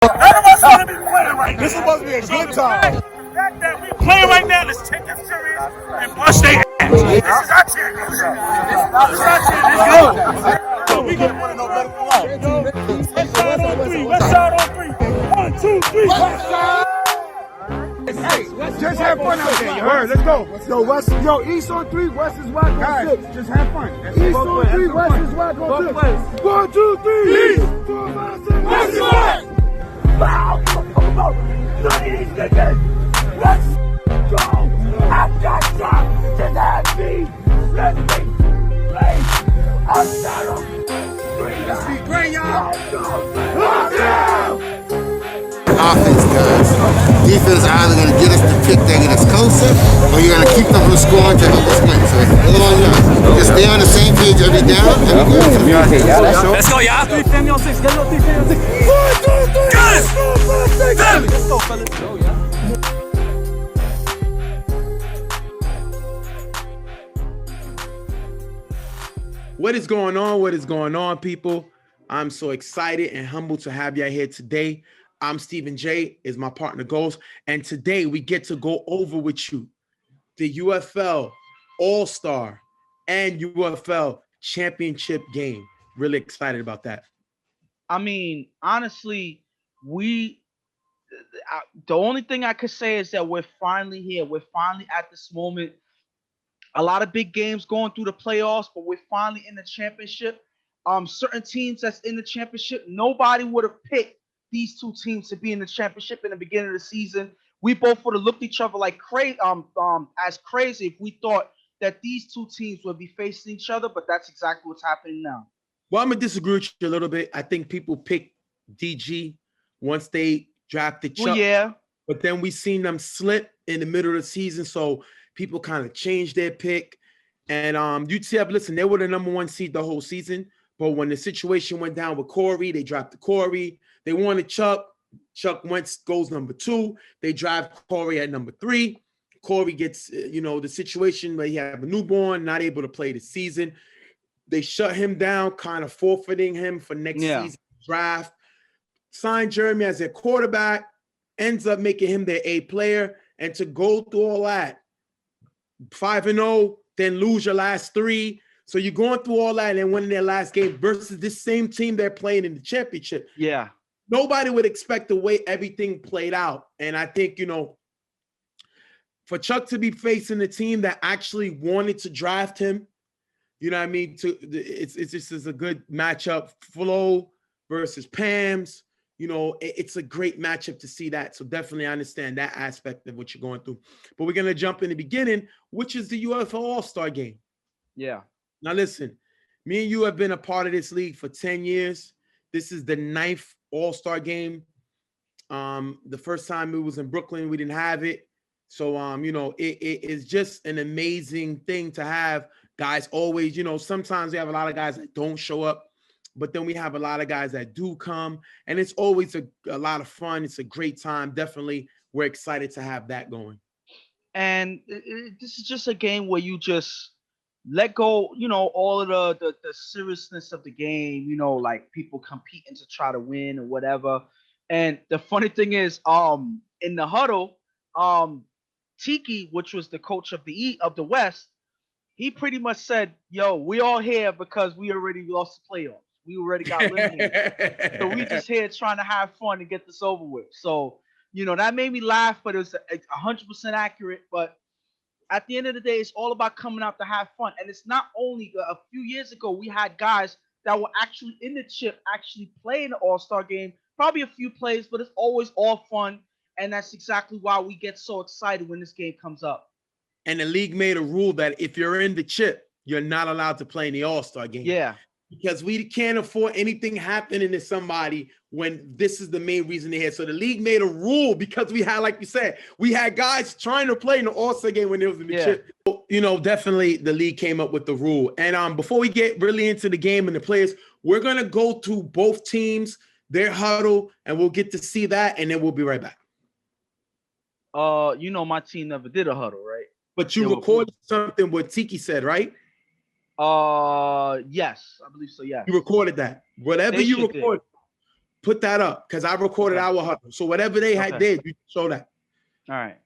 None of us want to be playing right now. This is supposed to be a good time. The fact that we playing right now, let's take it serious and bust their ass. This is our championship. This is our championship. So we gonna want to know better than life. West side on three. West side on three. 1, 2, 3. West side. Hey, just have fun out there. You heard? Let's go. Yo, East on 3, West is wide on 6. Just have fun. East on 3, West is wide on 6. 1, 2, 3. East. 4, 5, 6. West is wide. Wow. None of these niggas. Let's go. I got time to have me. Let me play. I'm settled. Let's be great, y'all. Offense, guys. Defense are either going to get us the pick that get us closer, or you're going to keep them from scoring to help us win. So it's all on you. Just stay on the same page every down, and we're good. Let's go, y'all. 3 family on 6. Get a little 3 family on 6. 1, 2, 3. Got it. Let's go, fellas. Go, y'all. What is going on? What is going on, people? I'm so excited and humbled to have y'all here today. I'm Stephen J. is my partner Ghost, and today we get to go over with you the UFL All-Star and UFL Championship game. Really excited about that. I mean, honestly, the only thing I could say is that we're finally here. We're finally at this moment. A lot of big games going through the playoffs, but we're finally in the championship. Certain teams that's in the championship, nobody would have picked these two teams to be in the championship in the beginning of the season. We both would have looked at each other like crazy, as crazy if we thought that these two teams would be facing each other, but that's exactly what's happening now. Well, I'm going to disagree with you a little bit. I think people picked DG once they drafted Chuck. Well, yeah. But then we seen them slip in the middle of the season, so people kind of changed their pick. And UTF, listen, they were the number 1 seed the whole season. But when the situation went down with Corey, they drafted Corey. They wanted Chuck. Chuck Wentz goes number 2. They draft Corey at number 3. Corey gets, the situation where he had a newborn, not able to play the season. They shut him down, kind of forfeiting him for next season's draft. Signed Jeremy as their quarterback, ends up making him their A player. And to go through all that, 5-0, then lose your last 3. So you're going through all that and winning their last game versus this same team they're playing in the championship. Yeah. Nobody would expect the way everything played out. And I think, for Chuck to be facing a team that actually wanted to draft him, you know what I mean? It's just is a good matchup. Flo versus Pam's, it's a great matchup to see that. So definitely understand that aspect of what you're going through. But we're going to jump in the beginning, which is the UFL All-Star game. Yeah. Now, listen, me and you have been a part of this league for 10 years. This is the 9th All-Star game. The first time it was in Brooklyn, we didn't have it. So, it is just an amazing thing to have guys always, sometimes we have a lot of guys that don't show up, but then we have a lot of guys that do come. And it's always a lot of fun. It's a great time. Definitely, we're excited to have that going. And this is just a game where you just let go, all of the seriousness of the game, like people competing to try to win or whatever. And the funny thing is, in the huddle, Tiki, which was the coach of the West, he pretty much said, "Yo, we all here because we already lost the playoffs. We already got eliminated. So we just here trying to have fun and get this over with." So, that made me laugh, but it was 100% accurate. But at the end of the day, it's all about coming out to have fun. And it's not only a few years ago, we had guys that were actually in the chip, actually playing the All-Star game, probably a few plays, but it's always all fun. And that's exactly why we get so excited when this game comes up. And the league made a rule that if you're in the chip, you're not allowed to play in the All-Star game. Yeah. Because we can't afford anything happening to somebody when this is the main reason they're here. So the league made a rule because we had, like you said, we had guys trying to play in the All-Star game when it was in the chip. So, definitely the league came up with the rule. And before we get really into the game and the players, we're going to go to both teams, their huddle, and we'll get to see that, and then we'll be right back. My team never did a huddle, right? But you recorded something what Tiki said, right? Yes, I believe so. Yeah, you recorded that. Whatever you recorded, put that up because I recorded our huddle. So whatever they had did, you show that. All right.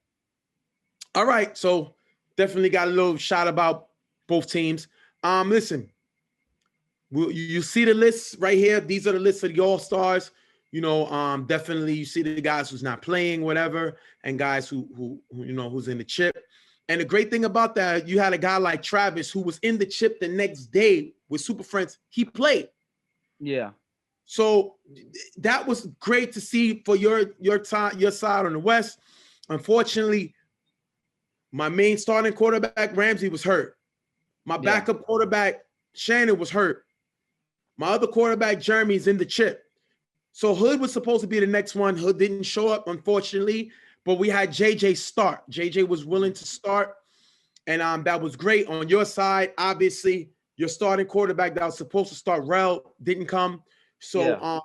All right. So definitely got a little shot about both teams. Listen, you see the lists right here. These are the lists of the All-Stars. You know, definitely you see the guys who's not playing, whatever, and guys who you know who's in the chip. And the great thing about that, you had a guy like Travis who was in the chip the next day with Super Friends. He played. Yeah. So that was great to see for your side on the West. Unfortunately, my main starting quarterback, Ramsey, was hurt. My backup quarterback, Shannon, was hurt. My other quarterback, Jeremy's in the chip. So Hood was supposed to be the next one. Hood didn't show up, unfortunately, but we had JJ start. JJ was willing to start, and that was great. On your side, obviously, your starting quarterback that was supposed to start, Rel, didn't come. So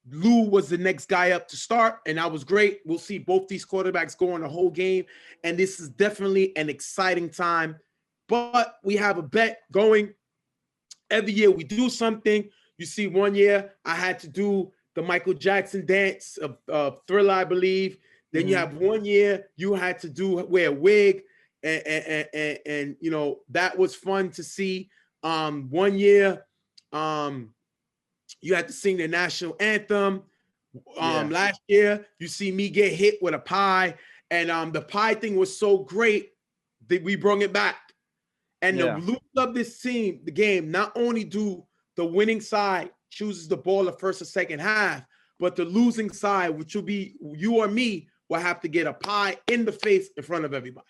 Lou was the next guy up to start, and that was great. We'll see both these quarterbacks go on the whole game, and this is definitely an exciting time. But we have a bet going. Every year we do something. You see, one year I had to do the Michael Jackson dance of Thriller, I believe. Then you have one year you had to wear a wig, and you know that was fun to see. 1 year, you had to sing the national anthem. Last year, you see me get hit with a pie, and the pie thing was so great that we brought it back. And the loop of this team, the game, not only do the winning side chooses the ball the first or second half, but the losing side, which will be you or me, will have to get a pie in the face in front of everybody.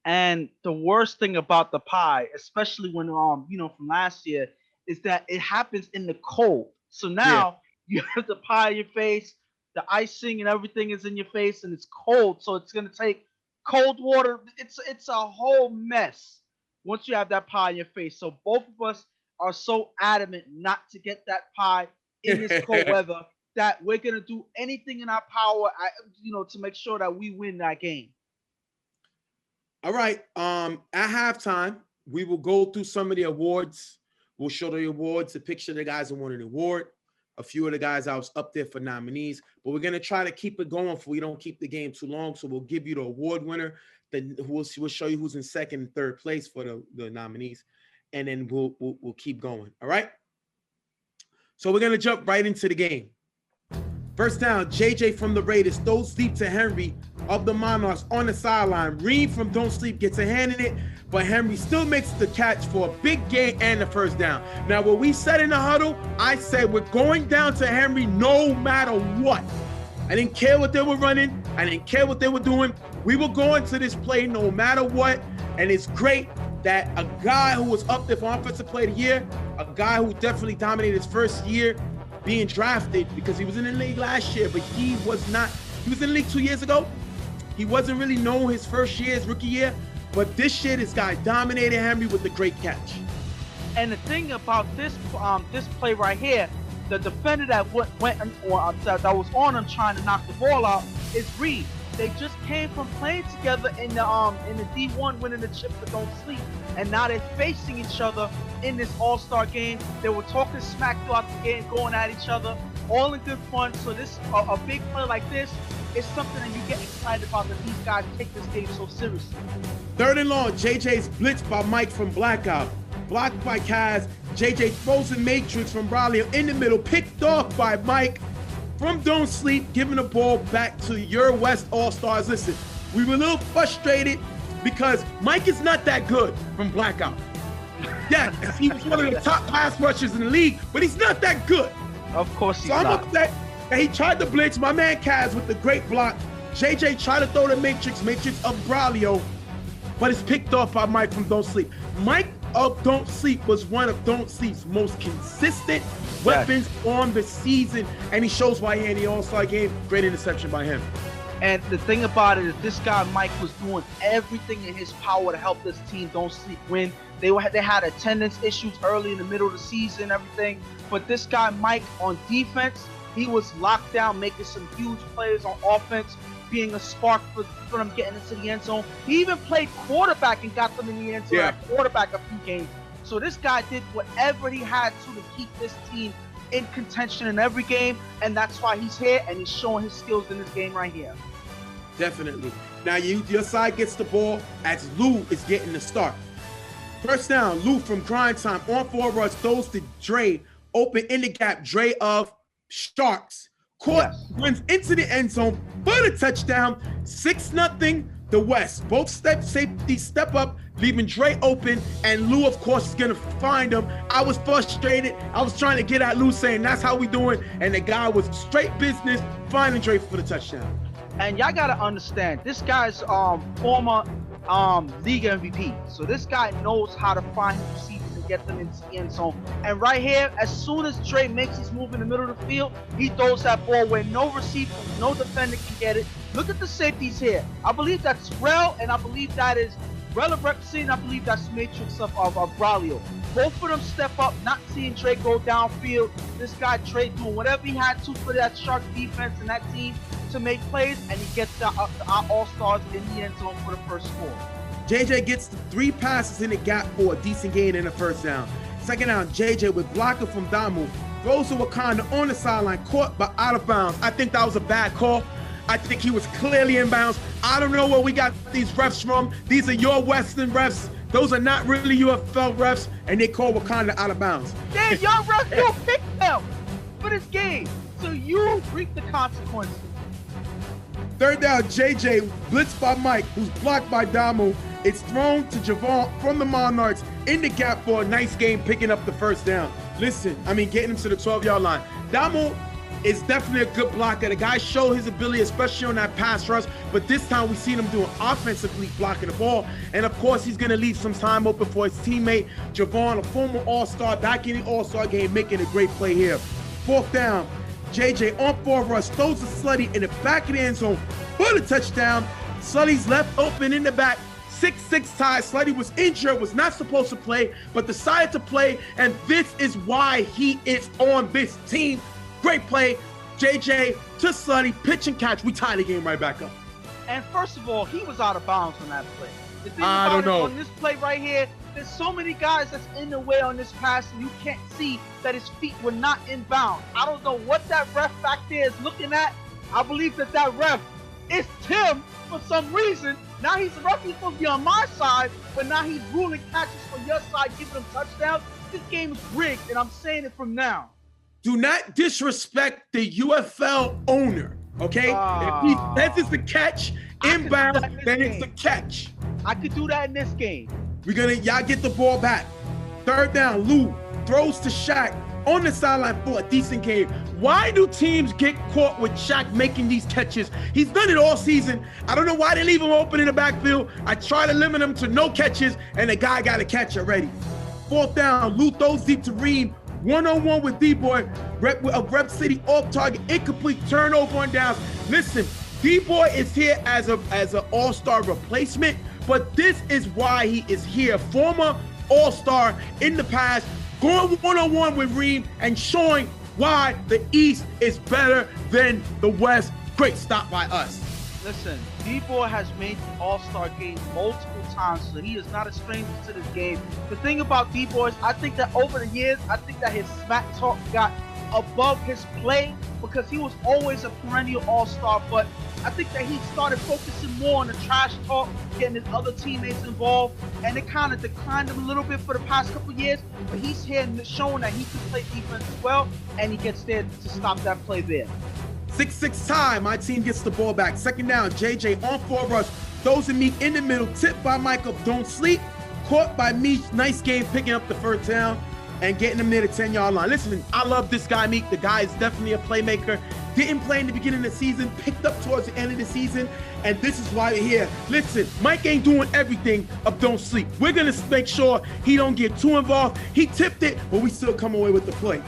And the worst thing about the pie, especially when you know, from last year, is that it happens in the cold. So now you have the pie in your face, the icing and everything is in your face, and it's cold. So it's gonna take cold water. It's a whole mess once you have that pie in your face. So both of us are so adamant not to get that pie in this cold weather that we're gonna do anything in our power, you know, to make sure that we win that game. All right. At halftime, we will go through some of the awards. We'll show the awards, a picture of the guys who won an award. A few of the guys I was up there for nominees, but we're gonna try to keep it going so we don't keep the game too long. So we'll give you the award winner. Then we'll show you who's in second and third place for the nominees, and then we'll keep going. All right. So we're gonna jump right into the game. First down, JJ from the Raiders throws deep to Henry of the Monarchs on the sideline. Reed from Don't Sleep gets a hand in it, but Henry still makes the catch for a big gain and the first down. Now, what we said in the huddle, I said we're going down to Henry no matter what. I didn't care what they were running. I didn't care what they were doing. We were going to this play no matter what, and it's great that a guy who was up there for Offensive Player of the Year, a guy who definitely dominated his first year being drafted, because he was in the league last year, but he was in the league 2 years ago. He wasn't really known his first year, his rookie year, but this year, this guy dominated Henry with the great catch. And the thing about this play right here, the defender that that was on him trying to knock the ball out is Reed. They just came from playing together in the D1, winning the chip for Don't Sleep, and now they're facing each other in this All-Star game. They were talking smack throughout the game, going at each other, all in good fun. So this a big play like this is something that you get excited about, that these guys take this game so seriously. Third and long, JJ's blitzed by Mike from Blackout. Blocked by Kaz. JJ throws a matrix from Braulio in the middle, picked off by Mike from Don't Sleep, giving the ball back to your West All-Stars. Listen, we were a little frustrated because Mike is not that good from Blackout. Yeah, he was one of the top pass rushers in the league, but he's not that good. Of course he's not. So I'm upset that he tried to blitz. My man Kaz with the great block. JJ tried to throw the matrix of Braulio, but it's picked off by Mike from Don't Sleep. Mike of Don't Sleep was one of Don't Sleep's most consistent weapons on the season, and he shows why he in the All-Star game. Great interception by him. And the thing about it is, this guy Mike was doing everything in his power to help this team Don't Sleep win. They had attendance issues early in the middle of the season, everything. But this guy Mike on defense, he was locked down, making some huge plays on offense, being a spark for them getting into the end zone. He even played quarterback and got them in the end zone. Quarterback a few games. So this guy did whatever he had to keep this team in contention in every game, and that's why he's here and he's showing his skills in this game right here. Definitely. Now your side gets the ball as Lou is getting the start. First down, Lou from grind time on 4 rush throws to Dre, open in the gap. Dre of Sharks caught, runs into the end zone for the touchdown. 6-0 the West. Both safeties step up, leaving Dre open, and Lou, of course, is gonna find him. I was frustrated. I was trying to get at Lou, saying that's how we doing, and the guy was straight business, finding Dre for the touchdown. And y'all gotta understand, this guy's former league MVP. So this guy knows how to find receivers and get them into the end zone. And right here, as soon as Dre makes his move in the middle of the field, he throws that ball where no receiver, no defender can get it. Look at the safeties here. I believe that's Rel, and I believe that is Rel of Repsin, I believe that's Matrix of Braulio. Both of them step up, not seeing Dre go downfield. This guy, Dre, doing whatever he had to for that Shark defense and that team to make plays, and he gets the all-stars in the end zone for the first score. JJ gets the 3 passes in the gap for a decent gain in the first down. Second down, JJ with blocker from Damu throws to Wakanda on the sideline, caught but out of bounds. I think that was a bad call. I think he was clearly in bounds. I don't know where we got these refs from. These are your Western refs. Those are not really UFL refs, and they call Wakanda out of bounds. Yeah, y'all refs, you picked them for this game, so you reap the consequences. Third down, JJ blitzed by Mike, who's blocked by Damu. It's thrown to Javon from the Monarchs in the gap for a nice game, picking up the first down. Getting him to the 12-yard line. Damu is definitely a good blocker. The guy showed his ability, especially on that pass rush, but this time we seen him doing offensively blocking the ball. And of course, he's gonna leave some time open for his teammate, Javon, a former All-Star, back in the All-Star game, making a great play here. Fourth down, JJ on 4 rush, throws to Slutty in the back of the end zone for the touchdown. Slutty's left open in the back. 6-6 tie. Slutty was injured, was not supposed to play, but decided to play, and this is why he is on this team. Great play. JJ to Slutty, pitch and catch. We tie the game right back up. And first of all, he was out of bounds on that play. The thing I don't know. On this play right here, there's so many guys that's in the way on this pass, and you can't see that his feet were not in bounds. I don't know what that ref back there is looking at. I believe that ref is Tim for some reason. Now he's supposed to be on my side, but now he's ruling catches for your side, giving them touchdowns. This game is rigged, and I'm saying it from now. Do not disrespect the UFL owner, okay? If he says it's the catch, inbound, then it's the catch. I could do that in this game. Y'all get the ball back. Third down, Lou throws to Shaq on the sideline for a decent game. Why do teams get caught with Shaq making these catches? He's done it all season. I don't know why they leave him open in the backfield. I try to limit him to no catches, and the guy got a catch already. Fourth down, Lou throws deep to Reed. 1-on-1 with D-Boy of Rep City, off target, incomplete, turnover on downs. Listen, D-Boy is here as an all-star replacement, but this is why he is here. Former all-star in the past, going 1-on-1 with Reed and showing why the East is better than the West. Great stop by us. Listen, D-Boy has made the All-Star game multiple times, so he is not a stranger to this game. The thing about D-Boy is, I think that over the years, I think that his smack talk got above his play because he was always a perennial All-Star, but I think that he started focusing more on the trash talk, getting his other teammates involved, and it kind of declined him a little bit for the past couple years, but he's here showing that he can play defense as well, and he gets there to stop that play there. 6-6 tie. My team gets the ball back. Second down, JJ on 4 rush. Throws to Meek in the middle. Tipped by Michael. Don't sleep. Caught by Meek. Nice game picking up the first down and getting him near the 10-yard line. Listen, I love this guy, Meek. The guy is definitely a playmaker. Didn't play in the beginning of the season. Picked up towards the end of the season. And this is why we're here. Listen, Mike ain't doing everything of don't sleep. We're going to make sure he don't get too involved. He tipped it, but we still come away with the play.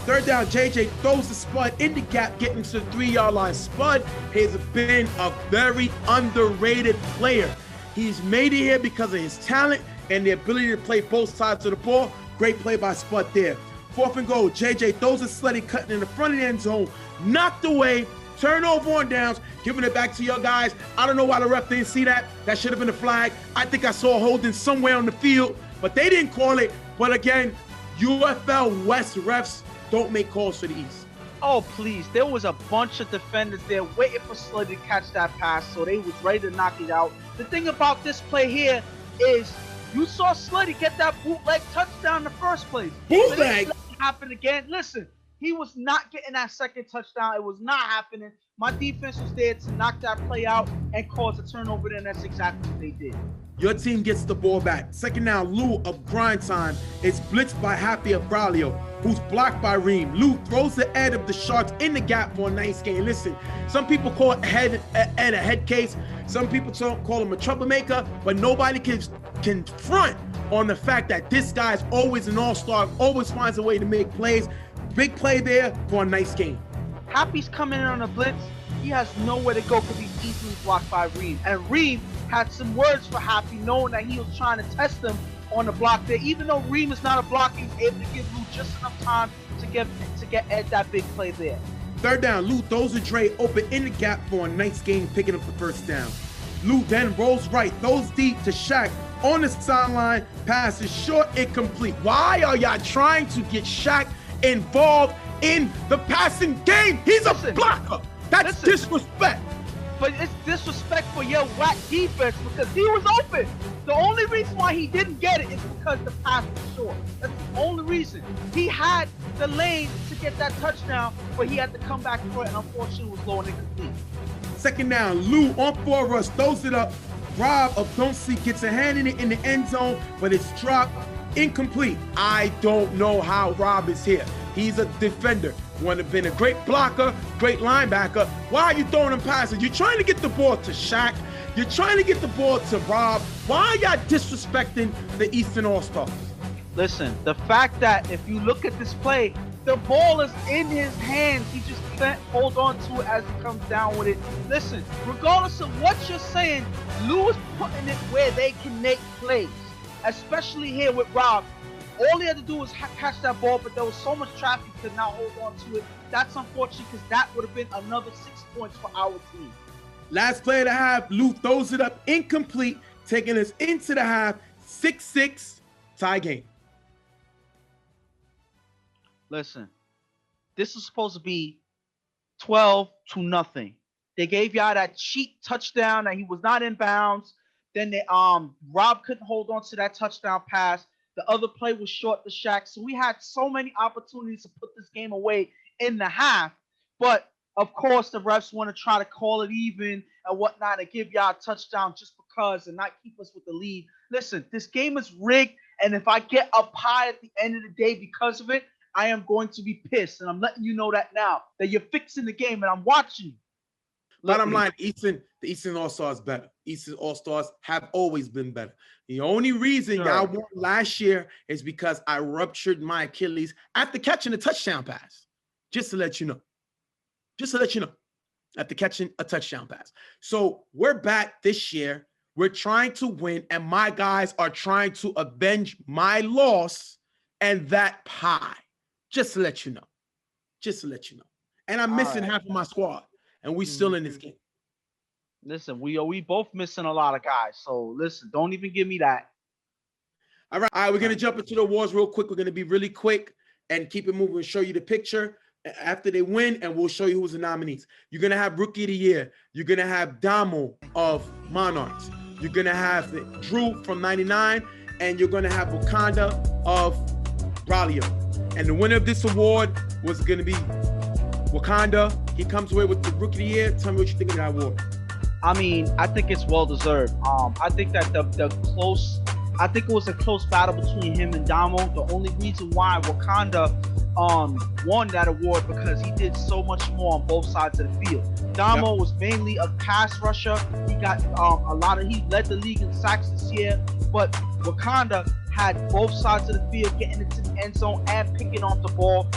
Third down, JJ throws the Spud in the gap, getting to the 3-yard line. Spud has been a very underrated player. He's made it here because of his talent and the ability to play both sides of the ball. Great play by Spud there. Fourth and goal, JJ throws a Slutty cutting in the front of the end zone, knocked away, turnover on downs, giving it back to your guys. I don't know why the ref didn't see that. That should have been a flag. I think I saw holding somewhere on the field, but they didn't call it. But again, UFL West refs, don't make calls for the East. Oh, please. There was a bunch of defenders there waiting for Sluddy to catch that pass, so they was ready to knock it out. The thing about this play here is you saw Sluddy get that bootleg touchdown in the first place. Bootleg? It happened again. Listen, he was not getting that second touchdown. It was not happening. My defense was there to knock that play out and cause a turnover, and that's exactly what they did. Your team gets the ball back. Second down, Lou of grind time is blitzed by Happy of Braulio, who's blocked by Reem. Lou throws the head of the Sharks in the gap for a nice gain. Listen, some people call it a head case. Some people call him a troublemaker, but nobody can front on the fact that this guy's always an all-star, always finds a way to make plays. Big play there for a nice gain. Happy's coming in on a blitz. He has nowhere to go because he's easily blocked by Reem. And Reem had some words for Happy, knowing that he was trying to test him on the block there. Even though Reem is not a blocker, he's able to give Lou just enough time to get Ed that big play there. Third down, Lou throws a Dre open in the gap for a nice gain, picking up the first down. Lou then rolls right, throws deep to Shaq on the sideline, pass is short, incomplete. Why are y'all trying to get Shaq involved in the passing game? He's a blocker. That's disrespect. But it's disrespect for your whack defense because he was open. The only reason why he didn't get it is because the pass was short. That's the only reason. He had the lane to get that touchdown, but he had to come back for it, and unfortunately was low and incomplete. Second down, Lou on 4 rush, throws it up. Rob of Don't See gets a hand in it in the end zone, but it's dropped incomplete. I don't know how Rob is here. He's a defender. Would have been a great blocker, great linebacker. Why are you throwing him passes? You're trying to get the ball to Shaq. You're trying to get the ball to Rob. Why are y'all disrespecting the Eastern All-Stars? Listen, the fact that if you look at this play, the ball is in his hands. He just can't hold on to it as he comes down with it. Listen, regardless of what you're saying, Lou is putting it where they can make plays, especially here with Rob. All he had to do was catch that ball, but there was so much traffic he could not hold on to it. That's unfortunate because that would have been another 6 points for our team. Last play of the half, Lou throws it up incomplete, taking us into the half, 6-6, tie game. Listen, this is supposed to be 12-0. They gave y'all that cheap touchdown that he was not in bounds. Then they Rob couldn't hold on to that touchdown pass. The other play was short to Shaq. So we had so many opportunities to put this game away in the half. But, of course, the refs want to try to call it even and whatnot and give y'all a touchdown just because and not keep us with the lead. Listen, this game is rigged, and if I get up high at the end of the day because of it, I am going to be pissed. And I'm letting you know that now, that you're fixing the game, and I'm watching you. Bottom line, the Eastern All-Stars better. Eastern All-Stars have always been better. The only reason y'all won last year is because I ruptured my Achilles after catching a touchdown pass. Just to let you know. Just to let you know. After catching a touchdown pass. So we're back this year. We're trying to win, and my guys are trying to avenge my loss and that pie. Just to let you know. Just to let you know. And I'm missing half of my squad. And we still in this game. Listen, we both missing a lot of guys. So listen, don't even give me that. All right, we're gonna jump into the awards real quick. We're gonna be really quick and keep it moving and show you the picture after they win, and we'll show you who's the nominees. You're gonna have Rookie of the Year. You're gonna have Damo of Monarchs. You're gonna have Drew from 99, and you're gonna have Wakanda of Braulio. And the winner of this award was gonna be Wakanda. He comes away with the Rookie of the Year. Tell me what you think of that award. I mean, I think it's well deserved. I think that I think it was a close battle between him and Damo. The only reason why Wakanda won that award because he did so much more on both sides of the field. Damo was mainly a pass rusher. He got he led the league in sacks this year, but Wakanda had both sides of the field getting into the end zone and picking off the ball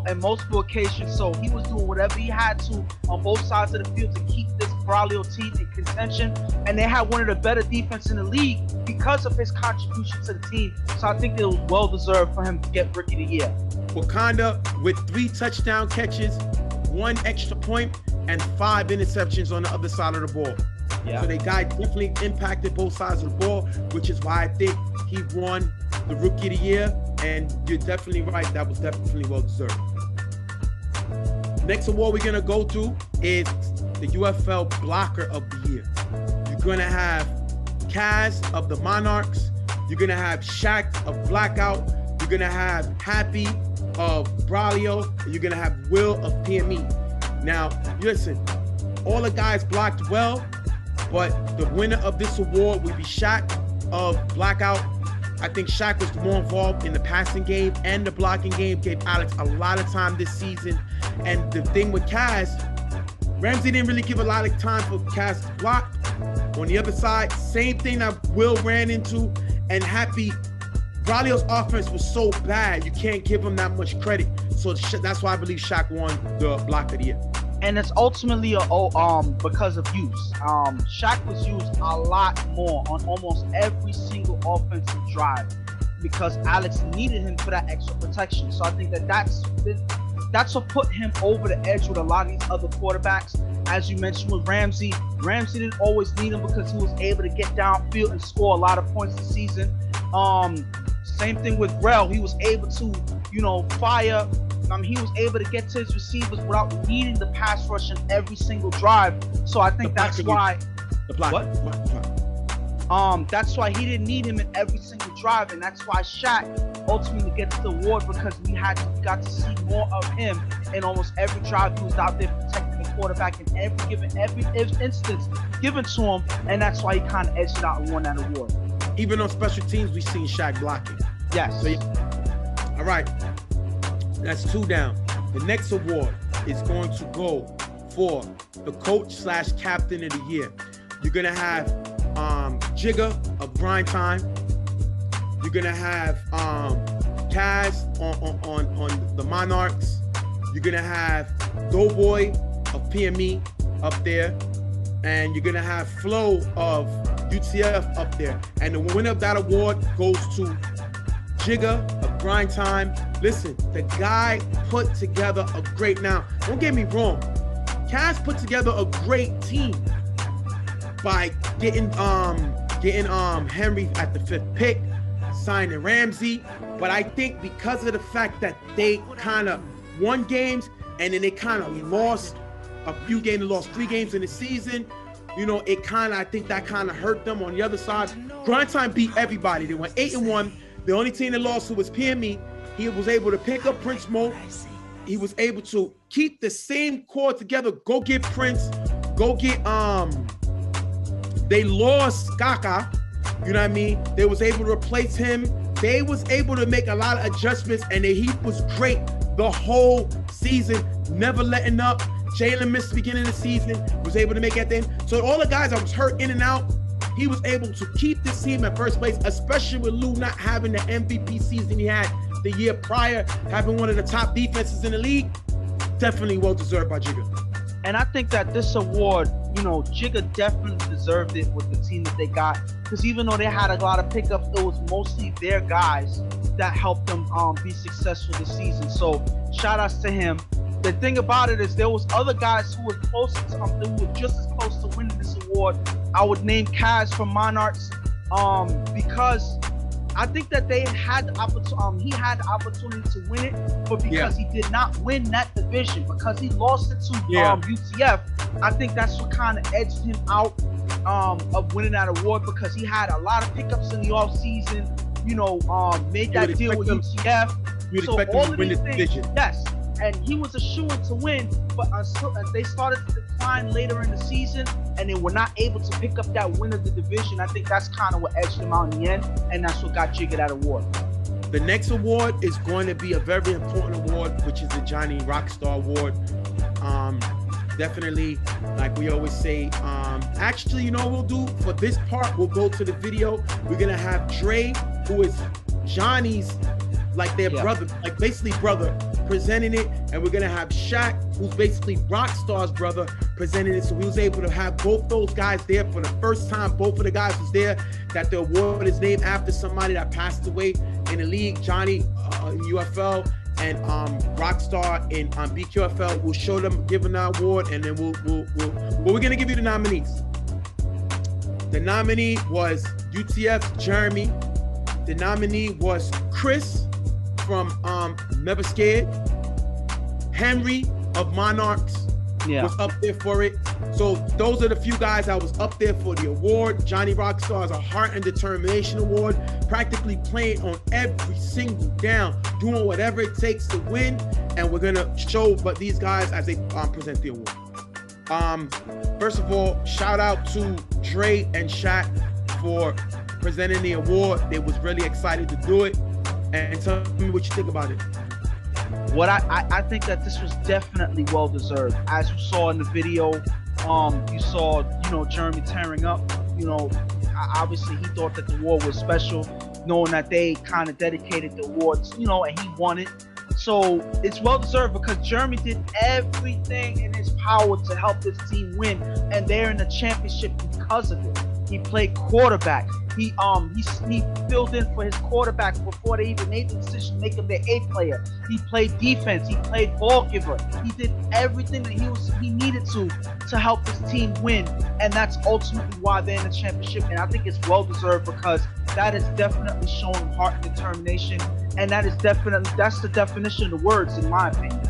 in multiple occasions. So he was doing whatever he had to on both sides of the field to keep this Braulio team in contention. And they had one of the better defense in the league because of his contribution to the team. So I think it was well deserved for him to get Rookie of the Year. Wakanda with 3 touchdown catches, 1 extra point, and 5 interceptions on the other side of the ball. Yeah. So the guy definitely impacted both sides of the ball, which is why I think he won the Rookie of the Year. And you're definitely right. That was definitely well deserved. Next award we're gonna go to is the UFL Blocker of the Year. You're gonna have Kaz of the Monarchs. You're gonna have Shaq of Blackout. You're gonna have Happy of Braulio. And you're gonna have Will of PME. Now, listen, all the guys blocked well, but the winner of this award would be Shaq of Blackout. I think Shaq was more involved in the passing game and the blocking game, gave Alex a lot of time this season. And the thing with Kaz, Ramsey didn't really give a lot of time for Kaz to block. On the other side, same thing that Will ran into, and Happy, Braulio's offense was so bad, you can't give him that much credit. So that's why I believe Shaq won the block of the year. And it's ultimately because of use. Shaq was used a lot more on almost every single offensive drive because Alex needed him for that extra protection. So I think that's what put him over the edge with a lot of these other quarterbacks. As you mentioned with Ramsey didn't always need him because he was able to get downfield and score a lot of points this season. Same thing with Rel. He was able to, fire. He was able to get to his receivers without needing the pass rush in every single drive. So I think that's why. That's why he didn't need him in every single drive, and that's why Shaq ultimately gets the award because we got to see more of him in almost every drive. He was out there protecting the quarterback in every instance given to him, and that's why he kind of edged it out and won that award. Even on special teams, we've seen Shaq blocking. Yes. So, all right. That's 2 down. The next award is going to go for the coach/captain of the year. You're gonna have Jigga of Grind Time. You're gonna have Kaz on the Monarchs. You're gonna have Doughboy of PME up there, and you're gonna have Flo of UTF up there. And the winner of that award goes to Jigga of Grind Time. Listen, the guy put together a great, now, don't get me wrong, Kaz put together a great team by getting Henry at the 5th pick, signing Ramsey. But I think because of the fact that they kind of won games and then they kind of lost a few games, they lost 3 games in the season, I think that kind of hurt them. On the other side, Grind Time beat everybody. They went 8-1. The only team that lost was PME. He was able to pick up Prince Mo. He was able to keep the same core together. Go get Prince. Go get they lost Kaka. You know what I mean? They was able to replace him. They was able to make a lot of adjustments, and he was great the whole season, never letting up. Jalen missed the beginning of the season, was able to make it at the end. So all the guys that was hurt in and out, he was able to keep this team at first place, especially with Lou not having the MVP season he had the year prior, having one of the top defenses in the league. Definitely well deserved by Jigga. And I think that this award, Jigga definitely deserved it with the team that they got. Because even though they had a lot of pickups, it was mostly their guys that helped them be successful this season. So shout outs to him. The thing about it is there was other guys who were closer to him, who were just as close to winning this award. I would name Kaz from Monarchs because I think that they had the opportunity. He had the opportunity to win it, but because he did not win that division, because he lost it to UTF, I think that's what kind of edged him out of winning that award because he had a lot of pickups in the offseason. Made that deal with UTF. You'd so expect all him to of win these the things, division. yes. And he was a shoo-in to win, but until they started to decline later in the season and they were not able to pick up that win of the division, I think that's kind of what edged them out in the end, and that's what got Jigga that award. The next award is going to be a very important award, which is the Johnny Rockstar Award. Definitely, like we always say, actually, you know what we'll do? For this part, we'll go to the video. We're going to have Dre, who is Johnny's, like their brother, like basically brother, presenting it, and we're gonna have Shaq, who's basically Rockstar's brother, presenting it. So we was able to have both those guys there for the first time. Both of the guys was there. That the award is named after somebody that passed away in the league. Johnny in UFL and Rockstar in BQFL. We'll show them giving the award, and then we're gonna give you the nominees. The nominee was UTF's Jeremy. The nominee was Chris from Never Scared. Henry of Monarchs Yeah. was up there for it. So those are the few guys that was up there for the award. Johnny Rockstar is a heart and determination award, practically playing on every single down, doing whatever it takes to win. And we're gonna show but these guys as they present the award. First of all, shout out to Dre and Shaq for presenting the award. They was really excited to do it. And tell me what you think about it. What I think that this was definitely well deserved. As you saw in the video, you saw, you know, Jeremy tearing up. You know, obviously he thought that the award was special, knowing that they kind of dedicated the awards, you know, and he won it. So it's well deserved because Jeremy did everything in his power to help this team win, and they're in the championship because of it. He played quarterback. He filled in for his quarterback before they even made the decision to make him their A player. He played defense. He played ball giver. He did everything that he needed to help his team win, and that's ultimately why they're in the championship. And I think it's well deserved because that is definitely showing heart and determination, and that's the definition of the words, in my opinion.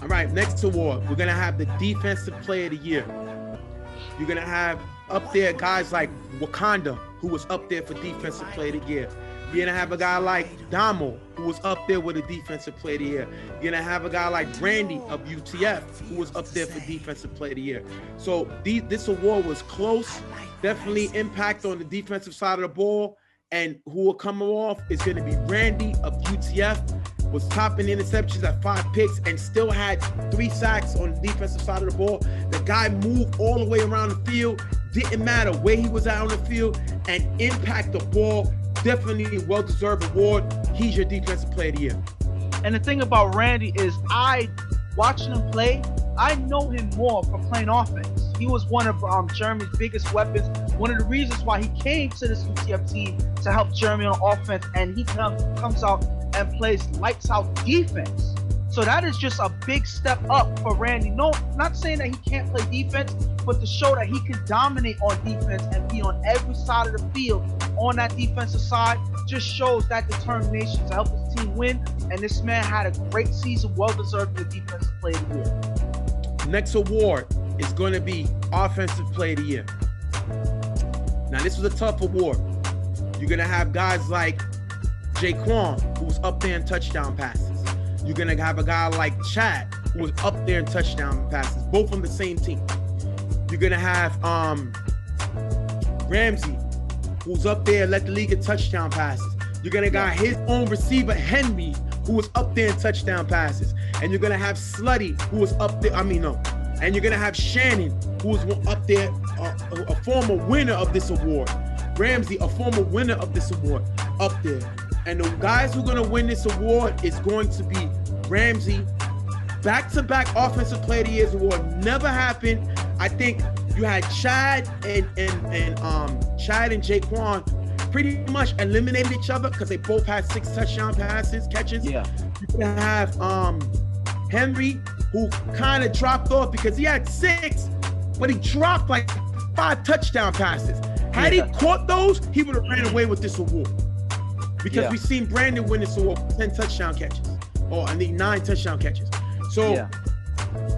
All right, next award, we're gonna have the Defensive Player of the Year. You're gonna have up there guys like Wakanda, who was up there for Defensive Player of the Year. You're gonna have a guy like Damo, who was up there with a Defensive Player of the Year. You're gonna have a guy like Randy of UTF, who was up there for Defensive Player of the Year. So this award was close, definitely impact on the defensive side of the ball. And who will come off is gonna be Randy of UTF, was topping interceptions at 5 picks and still had 3 sacks on the defensive side of the ball. The guy moved all the way around the field, didn't matter where he was at on the field, and impact the ball. Definitely a well-deserved award. He's your Defensive Player of the Year. And the thing about Randy is, watching him play, I know him more for playing offense. He was one of Jeremy's biggest weapons. One of the reasons why he came to this UTF team to help Jeremy on offense, and he comes out and plays lights out defense. So that is just a big step up for Randy. No, not saying that he can't play defense, but to show that he can dominate on defense and be on every side of the field on that defensive side just shows that determination to help his team win. And this man had a great season, well deserved the Defensive Player of the Year. Next award is going to be Offensive Player of the Year. Now, this was a tough award. You're going to have guys like Jaquan, who was up there in touchdown passes. You're going to have a guy like Chad, who was up there in touchdown passes, both on the same team. You're going to have Ramsey, who's up there, led the league in touchdown passes. You're going to got his own receiver, Henry, who was up there in touchdown passes. And you're going to have Slutty, who was up there. And you're going to have Shannon, who was up there, a former winner of this award. Ramsey, a former winner of this award, up there. And the guys who are going to win this award is going to be Ramsey. Back-to-back Offensive Player of the Year award never happened. I think you had Chad and Jaquan pretty much eliminated each other because they both had 6 touchdown catches. Yeah. You can have Henry, who kind of dropped off because he had 6, but he dropped like 5 touchdown passes. Had he caught those, he would have ran away with this award. Because we've seen Brandon win this award with 10 touchdown catches. Or I think 9 touchdown catches. So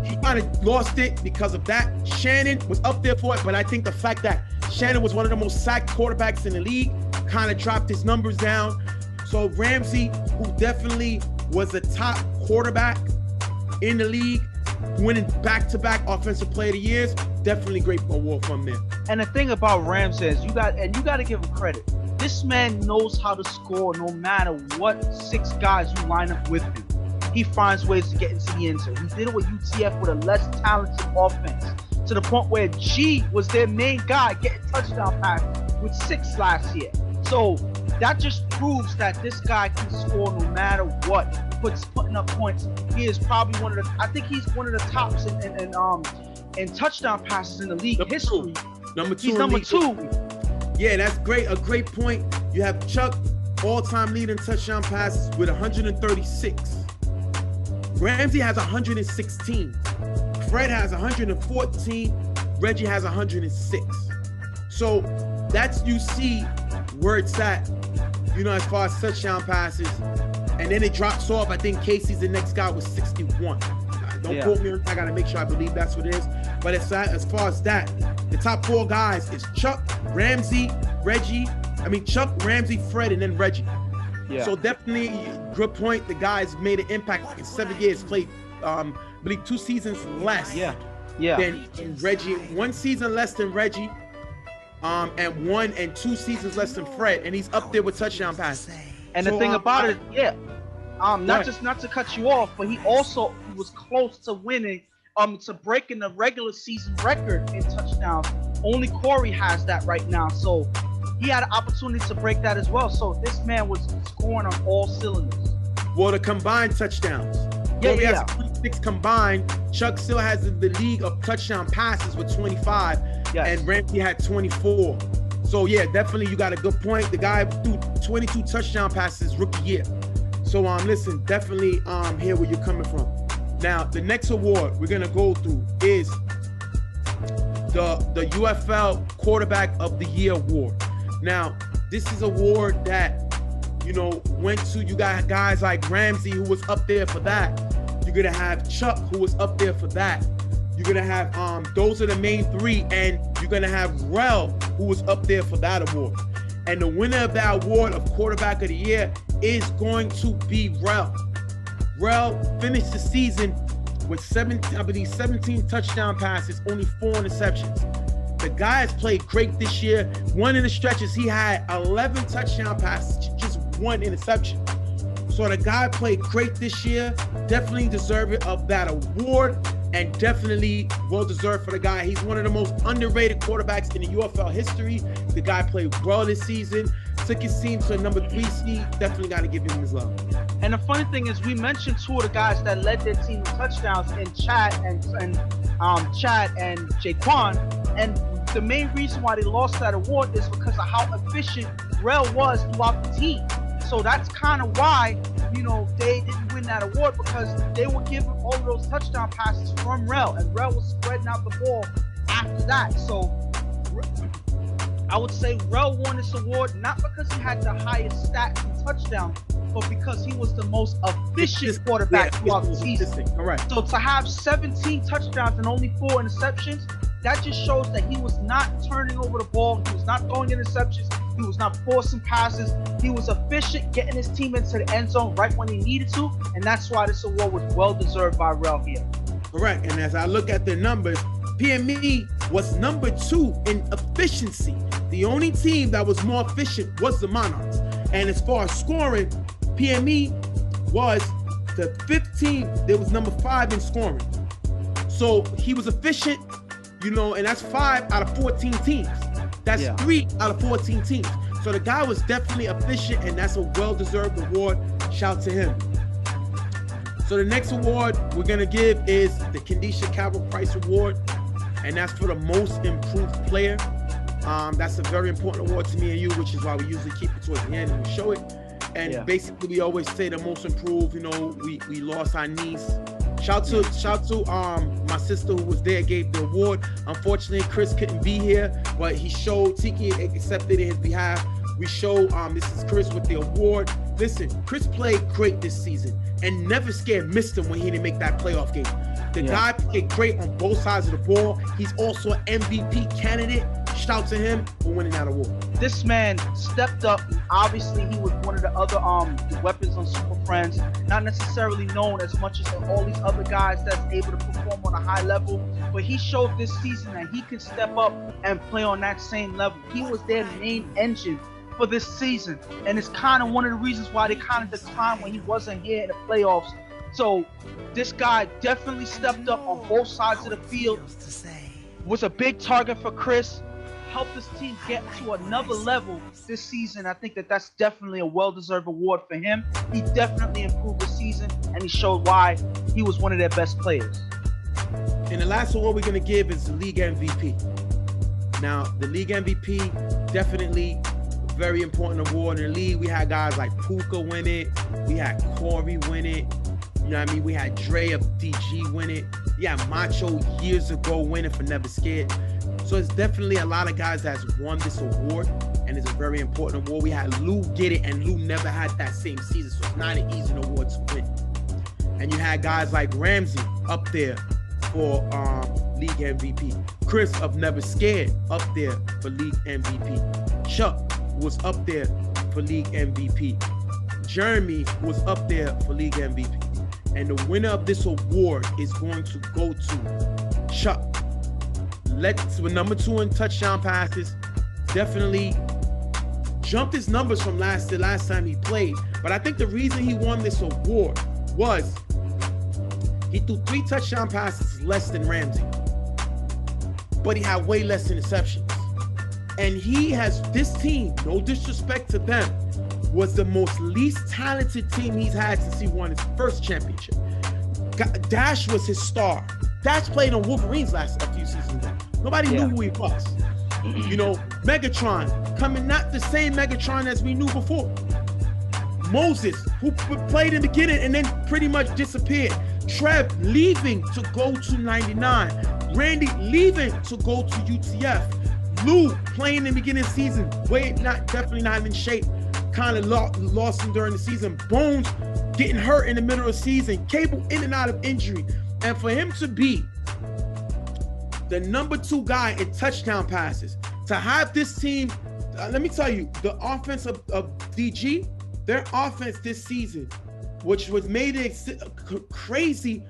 he kind of lost it because of that. Shannon was up there for it, but I think the fact that Shannon was one of the most sacked quarterbacks in the league kind of dropped his numbers down. So Ramsey, who definitely was a top quarterback in the league, winning back-to-back Offensive Player of the Years, definitely great award from there. And the thing about Ramsey is you got to give him credit. This man knows how to score no matter what 6 guys you line up with him. He finds ways to get into the end zone. He did it with UTF with a less talented offense, to the point where G was their main guy getting touchdown passes with 6 last year. So that just proves that this guy can score no matter what. Putting up points. He is probably I think he's one of the tops in touchdown passes in the league history. Number 2. He's number 2. Yeah, that's great. A great point. You have Chuck, all-time leader in touchdown passes with 136. Ramsey has 116. Fred has 114. Reggie has 106. So that's, you see where it's at, as far as touchdown passes. And then it drops off. I think Casey's the next guy with 61. Don't quote me on that. I got to make sure I believe that's what it is. But as far as that, the top 4 guys is Chuck, Ramsey, Reggie. Chuck, Ramsey, Fred, and then Reggie. Yeah. So definitely, good point. The guys made an impact in 7 years. Played, I believe, 2 seasons less. Than Reggie. 1 season less than Reggie. And 1 and 2 seasons less than Fred, and he's up there with touchdown passes. And the thing about it, not to cut you off, but he was close to winning, to breaking the regular season record in touchdowns. Only Corey has that right now, so he had an opportunity to break that as well. So this man was scoring on all cylinders. Well, the combined touchdowns. Corey has 26 combined. Chuck still has the league of touchdown passes with 25, and Ramsey had 24. So yeah, definitely you got a good point. The guy threw 22 touchdown passes rookie year. So listen, definitely hear where you're coming from. Now the next award we're gonna go through is the UFL Quarterback of the Year award. Now this is an award that went to, you got guys like Ramsey who was up there for that. You're gonna have Chuck who was up there for that. You're gonna have those are the main 3, and you're gonna have Rel who was up there for that award. And the winner of that award of Quarterback of the Year is going to be Rel. Rel finished the season with 17 touchdown passes, only 4 interceptions. The guy has played great this year. One in the stretches, he had 11 touchdown passes, just 1 interception. So the guy played great this year, definitely deserving of that award, and definitely well-deserved for the guy. He's one of the most underrated quarterbacks in the UFL history. The guy played well this season, took his team to a number 3 seed. Definitely got to give him his love. And the funny thing is, we mentioned 2 of the guys that led their team in touchdowns in Chad and Jaquan, and the main reason why they lost that award is because of how efficient Rel was throughout the team. So that's kind of why, they didn't win that award, because they were giving all of those touchdown passes from Rel, and Rel was spreading out the ball after that. So I would say Rel won this award not because he had the highest stats and touchdowns, but because he was the most efficient quarterback throughout the season. Correct. So to have 17 touchdowns and only 4 interceptions, that just shows that he was not turning over the ball. He was not throwing interceptions. He was not forcing passes. He was efficient, getting his team into the end zone right when he needed to. And that's why this award was well-deserved by Rel here. Correct. And as I look at the numbers, PME was number 2 in efficiency. The only team that was more efficient was the Monarchs. And as far as scoring, PME was the 15th. There was number 5 in scoring. So he was efficient, and that's 5 out of 14 teams. That's 3 out of 14 teams. So the guy was definitely efficient, and that's a well-deserved award. Shout to him. So the next award we're going to give is the Kendisha Cabell Price Award, and that's for the most improved player. That's a very important award to me and you, which is why we usually keep it towards the end and we show it. And basically, we always say the most improved. We lost our niece. Shout to my sister who was there, gave the award. Unfortunately, Chris couldn't be here, but he showed, Tiki accepted in his behalf. We show this is Chris with the award. Listen, Chris played great this season and never scared missed him when he didn't make that playoff game. The guy played great on both sides of the ball. He's also an MVP candidate. Shout to him for winning that award. This man stepped up. Obviously, he was one of the other weapons on Super Friends, not necessarily known as much as all these other guys that's able to perform on a high level, but he showed this season that he could step up and play on that same level. He was their main engine for this season, and it's kind of one of the reasons why they kind of declined when he wasn't here in the playoffs. So this guy definitely stepped up on both sides of the field, was a big target for Chris, helped this team get to another level this season. I think that's definitely a well-deserved award for him. He definitely improved the season, and he showed why he was one of their best players. And the last award we're going to give is the League MVP. Now, the League MVP, definitely a very important award in the league. We had guys like Puka win it. We had Corey win it. You know what I mean? We had Dre of DG win it. We had Macho years ago win it for Never Scared. So it's definitely a lot of guys that's won this award, and it's a very important award. We had Lou get it, and Lou never had that same season, so it's not an easy award to win. And you had guys like Ramsey up there for league MVP. Chris of Never Scared up there for league MVP. Chuck was up there for league MVP. Jeremy was up there for league MVP. And the winner of this award is going to go to Chuck. With number 2 in touchdown passes. Definitely jumped his numbers from the last time he played. But I think the reason he won this award was he threw 3 touchdown passes less than Ramsey, but he had way less interceptions. And he has this team, no disrespect to them, was the most least talented team he's had since he won his first championship. Dash was his star. Dash played on Wolverines a few seasons ago. Nobody knew who he was. You know, Megatron coming, not the same Megatron as we knew before. Moses, who played in the beginning and then pretty much disappeared. Trev leaving to go to 99. Randy leaving to go to UTF. Lou playing in the beginning of the season, definitely not in shape. Kind of lost him during the season. Bones getting hurt in the middle of the season. Cable in and out of injury. And for him to be the number 2 guy in touchdown passes, to have this team, let me tell you, the offense of DG, their offense this season, which was made it crazy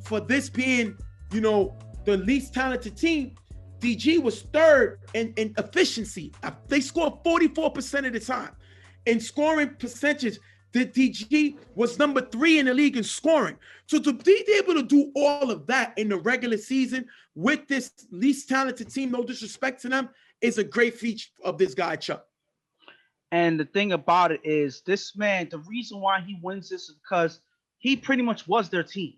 for this being, you know, the least talented team. DG was 3rd in efficiency. They scored 44% of the time. In scoring percentage, the DG was number 3 in the league in scoring. So to be able to do all of that in the regular season with this least talented team, no disrespect to them, is a great feature of this guy, Chuck. And the thing about it is, this man, the reason why he wins this is because he pretty much was their team.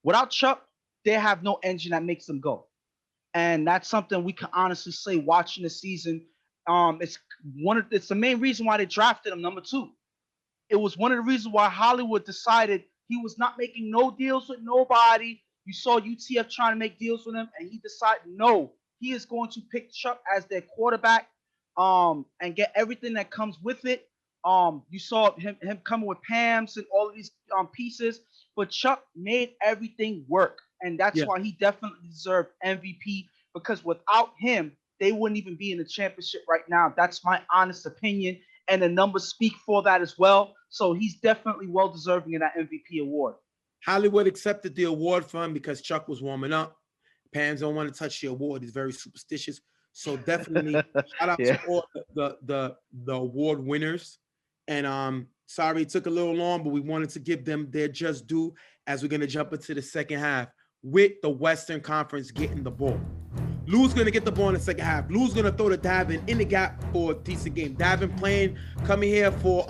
Without Chuck, they have no engine that makes them go. And that's something we can honestly say watching the season. It's the main reason why they drafted him number 2. It was one of the reasons why Hollywood decided he was not making no deals with nobody. You saw UTF trying to make deals with him, and he decided no, he is going to pick Chuck as their quarterback, and get everything that comes with it. You saw him coming with PAMs and all of these pieces, but Chuck made everything work. And that's why he definitely deserved MVP, because without him, they wouldn't even be in the championship right now. That's my honest opinion. And the numbers speak for that as well. So he's definitely well deserving of that MVP award. Hollywood accepted the award for him because Chuck was warming up. Pams don't want to touch the award. He's very superstitious. So definitely shout out to all the award winners. And sorry it took a little long, but we wanted to give them their just due as we're going to jump into the second half with the Western Conference getting the ball. Lou's going to get the ball in the second half. Lou's going to throw to Davin in the gap for a decent game. Davin coming here for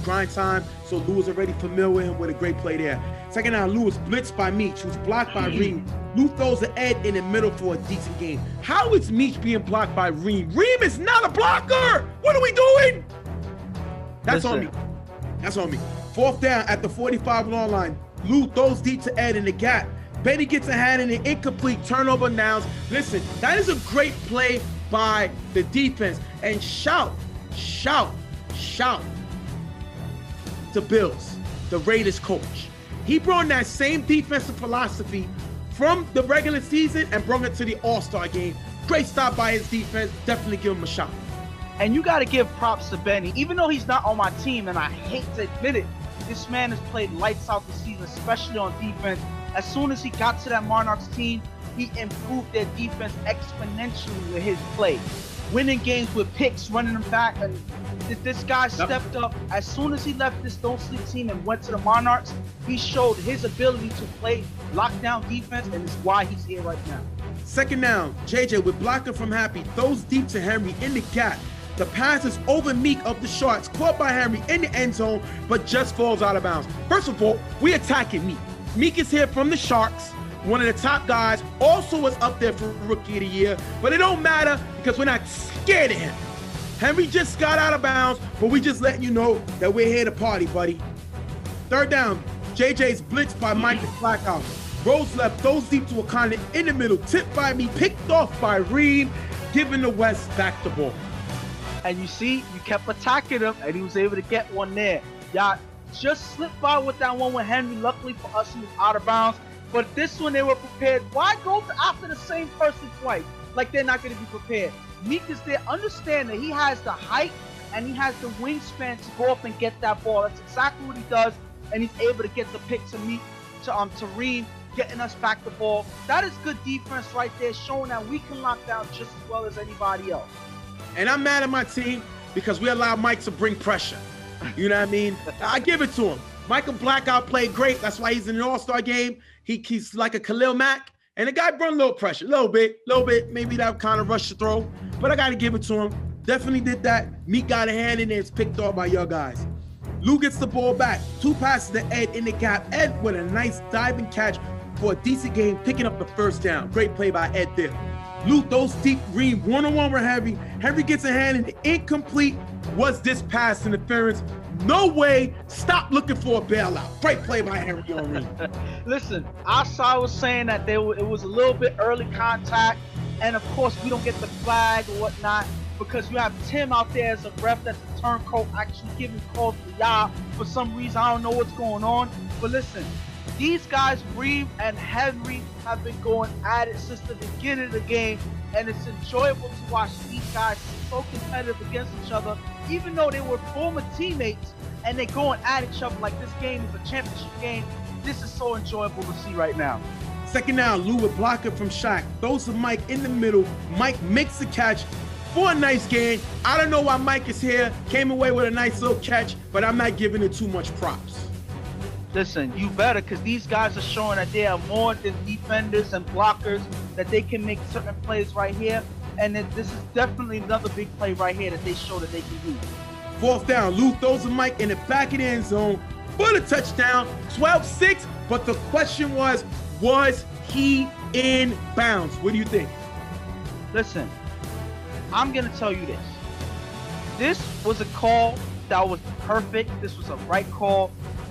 grind time, so Lou is already familiar with him with a great play there. Second half, Lou is blitzed by Meach, who's blocked by Reem. Lou throws the Ed in the middle for a decent game. How is Meach being blocked by Reem? Reem is not a blocker! What are we doing? That's on me. That's on me. 4th down at the 45-yard line. Lou throws deep to Ed in the gap. Betty gets a hand in an incomplete turnover downs. Listen, that is a great play by the defense. And shout to Bills, the Raiders coach. He brought that same defensive philosophy from the regular season and brought it to the All-Star game. Great stop by his defense. Definitely give him a shot. And you got to give props to Benny. Even though he's not on my team, and I hate to admit it, this man has played lights out this season, especially on defense. As soon as he got to that Monarchs team, he improved their defense exponentially with his play. Winning games with picks, running them back. And this guy stepped up. As soon as he left this Don't Sleep team and went to the Monarchs, he showed his ability to play lockdown defense, and it's why he's here right now. Second down, JJ with blocking from Happy, throws deep to Henry in the gap. The pass is over Meek of the Sharks, caught by Henry in the end zone, but just falls out of bounds. First of all, we attacking Meek. Meek is here from the Sharks, one of the top guys, also was up there for Rookie of the Year, but it don't matter because we're not scared of him. Henry just got out of bounds, but we just letting you know that we're here to party, buddy. Third down, JJ's blitzed by Mike Blackout. Rolls left, throws deep to Wakanda in the middle, tipped by me, picked off by Reed, giving the West back the ball. And you see, you kept attacking him, and he was able to get one there. Y'all, just slipped by with that one with Henry. Luckily for us, he was out of bounds. But this one, they were prepared. Why go after the same person twice? Like they're not going to be prepared. Meek is there. Understand that he has the height and he has the wingspan to go up and get that ball. That's exactly what he does. And he's able to get the pick to Meek, to Reem, getting us back the ball. That is good defense right there, showing that we can lock down just as well as anybody else. And I'm mad at my team because we allowed Mike to bring pressure. You know what I mean? I give it to him. Michael Blackout played great. That's why he's in an all-star game. He's like a Khalil Mack. And the guy brought a little pressure, a little bit. Maybe that kind of rushed the throw. But I got to give it to him. Definitely did that. Meek got a hand in there. It's picked off by your guys. Lou gets the ball back. 2 passes to Ed in the gap. Ed with a nice diving catch for a decent game, picking up the first down. Great play by Ed there. Lou throws deep. Reem one-on-one with Henry. Henry gets a hand in the incomplete. Was this pass interference? No way. Stop looking for a bailout. Great play by Henry on Reem. Listen, Asai was saying that it was a little bit early contact, and of course we don't get the flag or whatnot because you have Tim out there as a ref that's a turncoat actually giving calls to y'all for some reason. I don't know what's going on, but listen, these guys, Reem and Henry, have been going at it since the beginning of the game, and it's enjoyable to watch these guys so competitive against each other, even though they were former teammates and they're going at each other like this game is a championship game. This is so enjoyable to see right now. Second down, Lou with blocker from Shaq. Throws to Mike in the middle. Mike makes the catch for a nice gain. I don't know why Mike is here. Came away with a nice little catch, but I'm not giving it too much props. Listen, you better, because these guys are showing that they are more than defenders and blockers, that they can make certain plays right here. And this is definitely another big play right here that they show that they can do. Fourth down, Lou throws a Mike in the back of the end zone for the touchdown, 12-6. But the question was he in bounds? What do you think? Listen, I'm going to tell you this. This was a call that was perfect. This was a right call.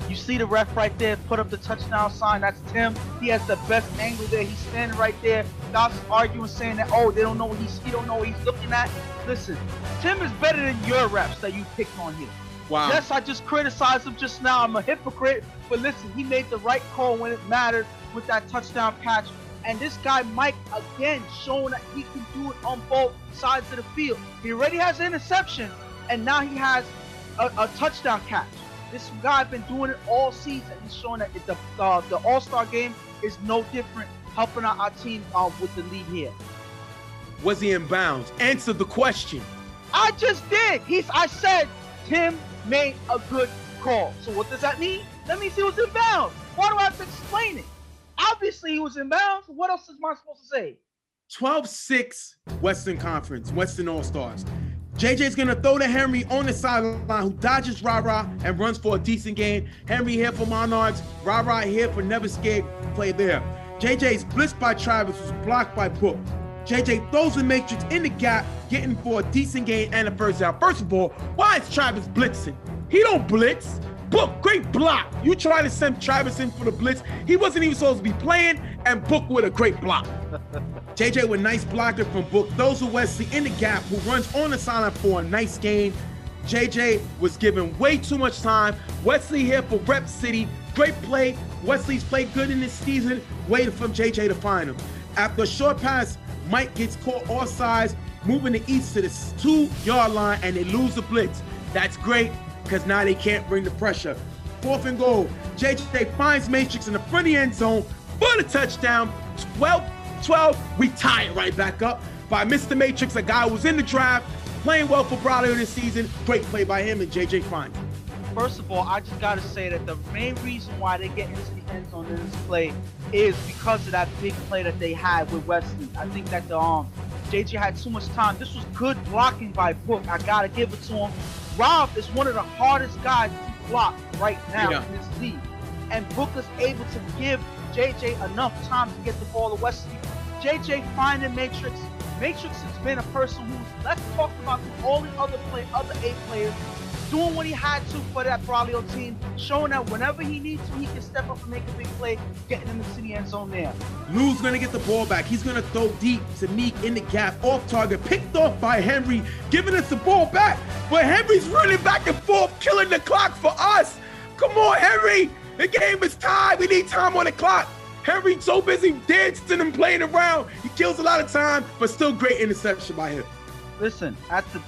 You see the ref right there, put up the touchdown sign. That's Tim. He has the best angle there. He's standing right there. Guys arguing, saying that, oh, they don't know he don't know what he's looking at. Listen, Tim is better than your refs that you picked on here. Wow. Yes, I just criticized him just now. I'm a hypocrite. But listen, he made the right call when it mattered with that touchdown catch. And this guy, Mike, again, showing that he can do it on both sides of the field. He already has an interception, and now he has a touchdown catch. This guy has been doing it all season. He's showing that the All-Star game is no different, helping out our team with the lead here. Was he in bounds? Answer the question. I just did. I said Tim made a good call. So what does that mean? That means he was in bounds. Why do I have to explain it? Obviously he was in bounds. What else am I supposed to say? 12-6 Western Conference, Western All-Stars. JJ's going to throw to Henry on the sideline, who dodges Ra-Ra and runs for a decent gain. Henry here for Monarchs. Ra-Ra here for Never Scared. Play there. JJ's blitzed by Travis, was blocked by Book. JJ throws the matrix in the gap, getting for a decent gain and a first down. First of all, why is Travis blitzing? He don't blitz. Book, great block. You try to send Travis in for the blitz. He wasn't even supposed to be playing, and Book with a great block. JJ with nice blocker from Book. Those are Wesley in the gap, who runs on the sideline for a nice gain. JJ was given way too much time. Wesley here for Rep City. Great play. Wesley's played good in this season. Waiting for JJ to find him. After a short pass, Mike gets caught offsides, moving the east to the 2-yard line, and they lose the blitz. That's great, because now they can't bring the pressure. 4th and goal. JJ finds Matrix in the front of the end zone for the touchdown. 12-12. We tie it right back up by Mr. Matrix, a guy who was in the draft, playing well for Brawley this season. Great play by him, and JJ finds him. First of all, I just got to say that the main reason why they get into the end zone in this play is because of that big play that they had with Wesley. I think that JJ had too much time. This was good blocking by Book. I got to give it to him. Rob is one of the hardest guys to block right now in this league. And Book is able to give JJ enough time to get the ball to Wesley. JJ finding Matrix. Matrix has been a person who's less talked about than all the other 8 players, doing what he had to for that Braulio team, showing that whenever he needs to, he can step up and make a big play, getting him into the end zone there. Lou's going to get the ball back. He's going to throw deep to Meek in the gap, off target, picked off by Henry, giving us the ball back. But Henry's running back and forth, killing the clock for us. Come on, Henry. The game is tied. We need time on the clock. Henry's so busy dancing and playing around. He kills a lot of time, but still great interception by him. Listen,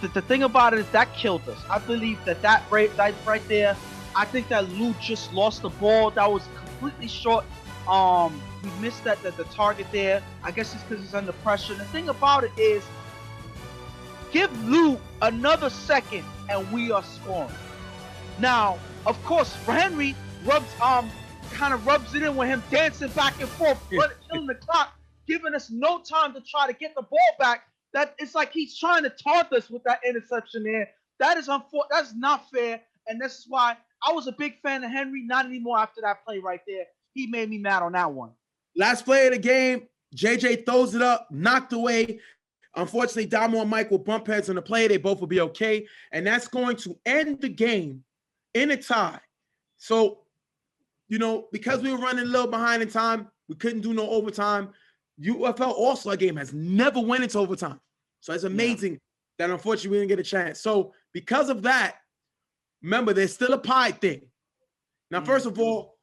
the thing about it is that killed us. I believe that right there, I think that Lou just lost the ball. That was completely short. We missed the target there. I guess it's because he's under pressure. The thing about it is, give Lou another second and we are scoring. Now, of course, Henry kind of rubs it in with him dancing back and forth, killing the clock, giving us no time to try to get the ball back. That it's like he's trying to taunt us with that interception there. That is unfortunate. That's not fair, and this is why I was a big fan of Henry. Not anymore after that play right there. He made me mad on that one. Last play of the game, JJ throws it up, knocked away. Unfortunately, Damo and Mike will bump heads on the play. They both will be okay, and that's going to end the game in a tie. So, because we were running a little behind in time, we couldn't do no overtime. UFL All-Star game has never went into overtime. So it's amazing that unfortunately we didn't get a chance. So because of that, remember, there's still a pie thing. Now, first of all,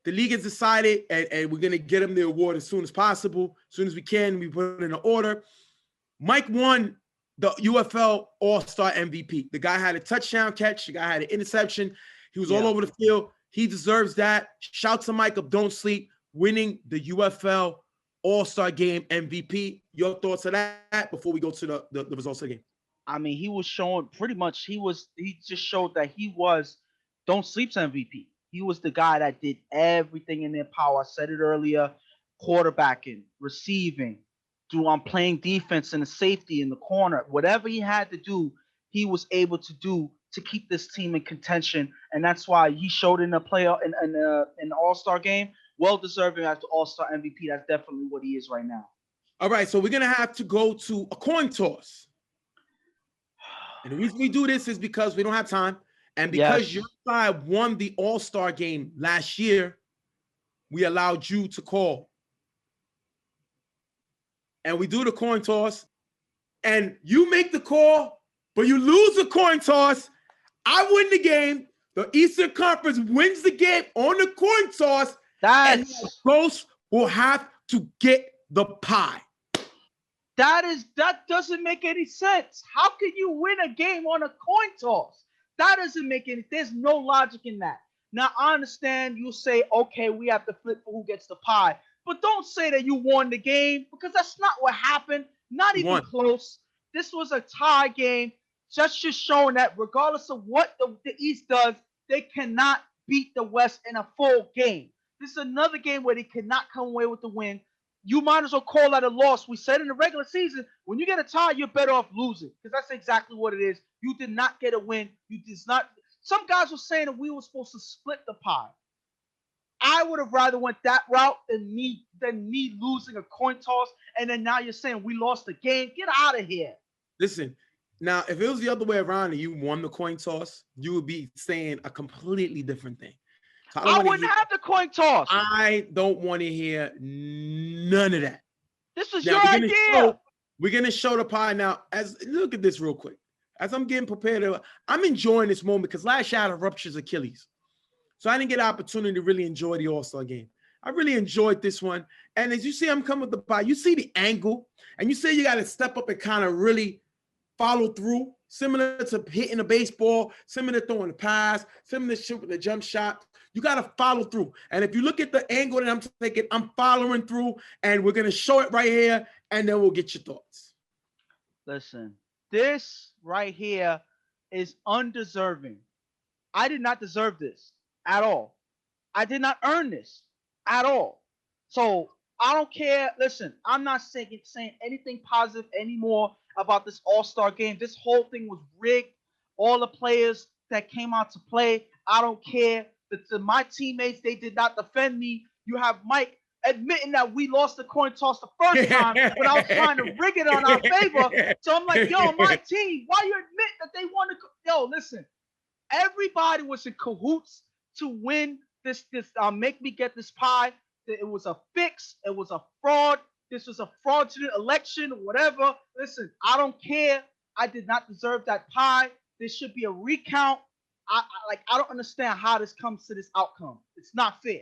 the league has decided, and we're going to get him the award as soon as possible. As soon as we can, we put it in order. Mike won the UFL All-Star MVP. The guy had a touchdown catch. The guy had an interception. He was all over the field. He deserves that. Shout to Mike of Don't Sleep, winning the UFL All-Star Game MVP. Your thoughts on that before we go to the results of the game? I mean, he was showing pretty much, he just showed that he was Don't Sleep's MVP. He was the guy that did everything in their power. I said it earlier, quarterbacking, receiving, playing defense and the safety in the corner. Whatever he had to do, he was able to do to keep this team in contention. And that's why he showed in the playoff in the All-Star game. Well deserving as the All-Star MVP. That's definitely what he is right now. All right, so we're going to have to go to a coin toss. And the reason we do this is because we don't have time. And because your side won the All-Star game last year, we allowed you to call. And we do the coin toss. And you make the call, but you lose the coin toss. I win the game. The Eastern Conference wins the game on the coin toss. And the Ghost will have to get the pie. That doesn't make any sense. How can you win a game on a coin toss? That doesn't make any. There's no logic in that. Now I understand you say, okay, we have to flip for who gets the pie, but don't say that you won the game because that's not what happened. Not even close. This was a tie game. Just showing that regardless of what the East does, they cannot beat the West in a full game. This is another game where they cannot come away with the win. You might as well call that a loss. We said in the regular season, when you get a tie, you're better off losing because that's exactly what it is. You did not get a win. You did not. Some guys were saying that we were supposed to split the pie. I would have rather went that route than me losing a coin toss. And then now you're saying we lost the game. Get out of here. Listen, now if it was the other way around and you won the coin toss, you would be saying a completely different thing. So I wouldn't have the coin toss. I don't want to hear none of that. This was your idea. We're going to show the pie now. Look at this real quick. As I'm getting prepared, I'm enjoying this moment because last year I had a ruptured Achilles. So I didn't get an opportunity to really enjoy the All-Star game. I really enjoyed this one. And as you see, I'm coming with the pie. You see the angle, and you say you got to step up and kind of really follow through, similar to hitting a baseball, similar to throwing a pass, similar to shooting a jump shot. You got to follow through. And if you look at the angle that I'm taking, I'm following through, and we're going to show it right here, and then we'll get your thoughts. Listen, this right here is undeserving. I did not deserve this at all. I did not earn this at all. So I don't care. Listen, I'm not saying anything positive anymore about this All-Star game. This whole thing was rigged. All the players that came out to play, I don't care. My teammates, they did not defend me. You have Mike admitting that we lost the coin toss the first time, but I was trying to rig it on our favor. So I'm like, yo, my team, why you admit that they won the yo, listen, everybody was in cahoots to win this make me get this pie. It was a fix, it was a fraud, this was a fraudulent election, whatever. Listen, I don't care. I did not deserve that pie. There should be a recount. I don't understand how this comes to this outcome. It's not fair.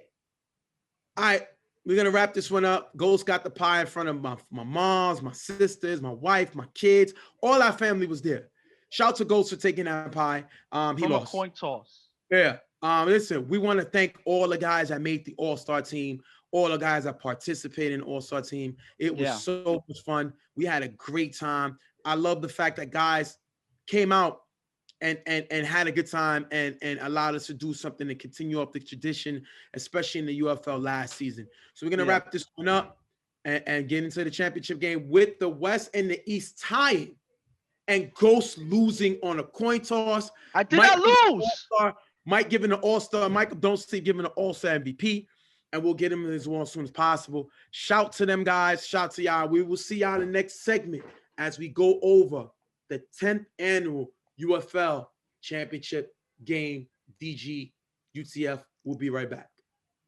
All right, we're gonna wrap this one up. Ghost got the pie in front of my moms, my sisters, my wife, my kids. All our family was there. Shout out to Ghost for taking that pie. He From lost. a coin toss. Yeah. Listen, we want to thank all the guys that made the All-Star team, all the guys that participated in the All-Star team. It was so much fun. We had a great time. I love the fact that guys came out and had a good time and allowed us to do something to continue up the tradition, especially in the UFL last season. So we're going to wrap this one up and get into the championship game with the West and the East tying and Ghost losing on a coin toss. I did not lose. Mike giving an All-Star. Mike Don't See giving an All-Star MVP. And we'll get him as well as soon as possible. Shout to them guys. Shout to y'all. We will see y'all in the next segment as we go over the 10th annual UFL Championship game, DG UTF. We'll be right back.